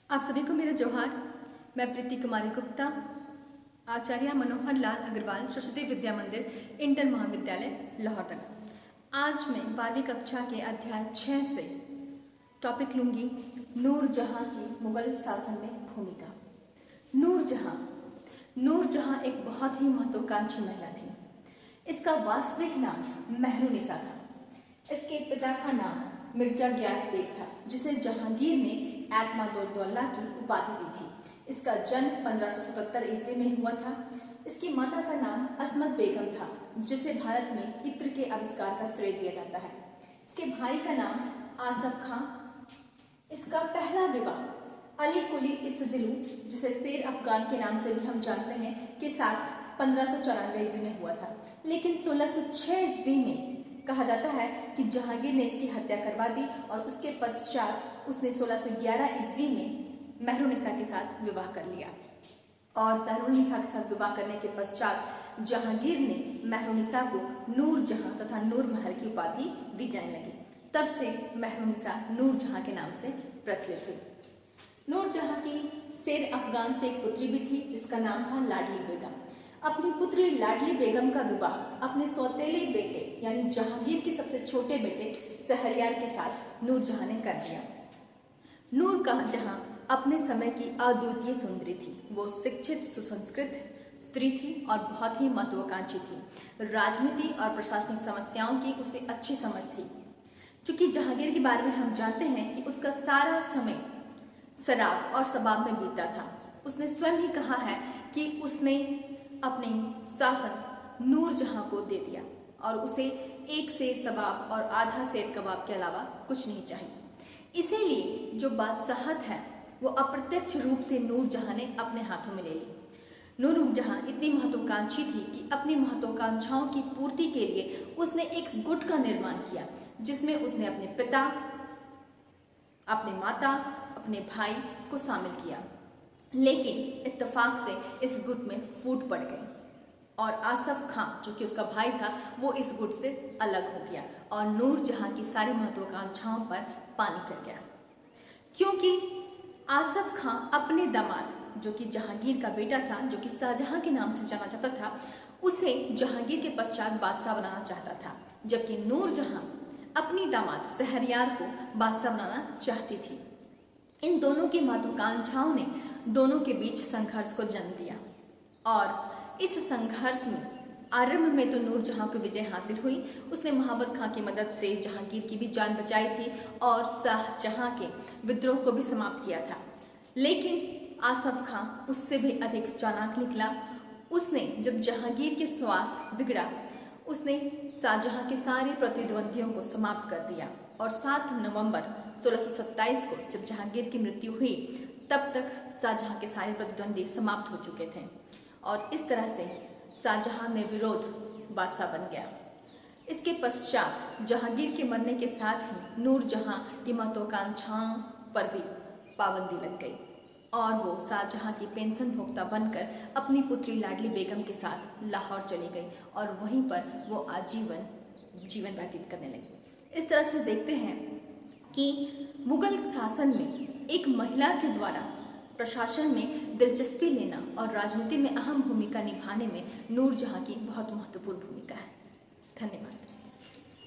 आप सभी को मेरा जोहार। मैं प्रीति कुमारी गुप्ता, आचार्य मनोहर लाल अग्रवाल सरस्वती विद्या मंदिर इंटर महाविद्यालय लोहरदगा। आज मैं 12वीं कक्षा के अध्याय 6 से टॉपिक लूँगी नूरजहाँ की मुगल शासन में भूमिका। नूरजहाँ एक बहुत ही महत्वाकांक्षी महिला थी। इसका वास्तविक नाम मेहरुनिसा था। इसके पिता का नाम मिर्जा गियास बेग था, जिसे जहांगीर ने एतमादुद्दौला की उपाधि दी थी। इसका जन्म 1577 ईस्वी में हुआ था। इसकी माता का नाम असमत बेगम था, जिसे भारत में इत्र के आविष्कार का श्रेय दिया जाता है। इसके भाई का नाम आसफ खां। इसका पहला विवाह अली कुली इस्तजिलू, जिसे शेर अफगान के नाम से भी हम जानते हैं, के साथ 1594 ईस्वी में हुआ था। लेकिन 1606 ईस्वी में कहा जाता है कि जहांगीर ने इसकी हत्या करवा दी और उसके पश्चात उसने 1611 ईस्वी में मेहरुनिसा के साथ विवाह कर लिया। और मेहरुनिसा के साथ विवाह करने के पश्चात जहांगीर ने मेहरुनिसा को नूरजहाँ तथा नूरमहल की उपाधि दी जाने लगी। तब से मेहरुनिसा नूरजहाँ के नाम से प्रचलित हुई। नूरजहाँ की शेर अफगान से एक पुत्री भी थी, जिसका नाम था लाडली बेगम। अपनी पुत्री लाडली बेगम का विवाह अपने सौतेले बेटे यानी जहांगीर के सबसे छोटे बेटे शहरयार के साथ नूरजहाँ ने कर दिया। नूरजहाँ अपने समय की अद्वितीय सुंदरी थी। वो शिक्षित, सुसंस्कृत स्त्री थी और बहुत ही महत्वाकांक्षी थी। राजनीति और प्रशासनिक समस्याओं की उसे अच्छी समझ थी। चूंकि जहांगीर के बारे में हम जानते हैं कि उसका सारा समय शराब और शबाब में बीता था। उसने स्वयं ही कहा है कि उसने अपने शासन नूरजहाँ को दे दिया और उसे एक सेर शबाब और आधा सेर कबाब के अलावा कुछ नहीं चाहिए। इसीलिए जो बादशाहत है वो अप्रत्यक्ष रूप से नूरजहाँ ने अपने हाथों में ले ली। नूरजहाँ इतनी महत्वाकांक्षी थी कि अपनी महत्वाकांक्षाओं की पूर्ति के लिए उसने एक गुट का निर्माण किया, जिसमें उसने अपने पिता, अपने माता, अपने भाई को शामिल किया। लेकिन इत्तेफाक से इस गुट में फूट पड़ गई और आसफ खां, जो कि उसका भाई था, वो इस गुट से अलग हो गया और नूरजहाँ की सारी महत्वाकांक्षाओं पर पानी फिर गया। क्योंकि आसफ खां अपने दामाद, जो कि जहांगीर का बेटा था, जो कि शाहजहां के नाम से जाना जाता था, उसे जहांगीर के पश्चात बादशाह बनाना चाहता था, जबकि नूरजहाँ अपनी दामाद शहरयार को बादशाह बनाना चाहती थी। इन दोनों की महत्वाकांक्षाओं ने दोनों के बीच संघर्ष को जन्म दिया और इस संघर्ष में आरंभ में तो नूरजहाँ को विजय हासिल हुई। उसने महाबत खां की मदद से जहांगीर की भी जान बचाई थी और शाहजहां के विद्रोह को भी समाप्त किया था। लेकिन आसफ खां उससे भी अधिक चालाक निकला। उसने जब जहांगीर के स्वास्थ्य बिगड़ा, उसने शाहजहां के सारे प्रतिद्वंदियों को समाप्त कर दिया और 7 नवंबर 1627 को जब जहांगीर की मृत्यु हुई, तब तक शाहजहां के सारे प्रतिद्वंदी समाप्त हो चुके थे और इस तरह से शाहजहां निर्विरोध बादशाह बन गया। इसके पश्चात जहांगीर के मरने के साथ ही नूरजहाँ की महत्वाकांक्षाओं पर भी पाबंदी लग गई और वो शाहजहां की पेंशन भोक्ता बनकर अपनी पुत्री लाडली बेगम के साथ लाहौर चली गई और वहीं पर वो आजीवन जीवन व्यतीत करने लगी। इस तरह से देखते हैं कि मुगल शासन में एक महिला के द्वारा प्रशासन में दिलचस्पी लेना और राजनीति में अहम भूमिका निभाने में नूरजहाँ की बहुत महत्वपूर्ण भूमिका है। धन्यवाद।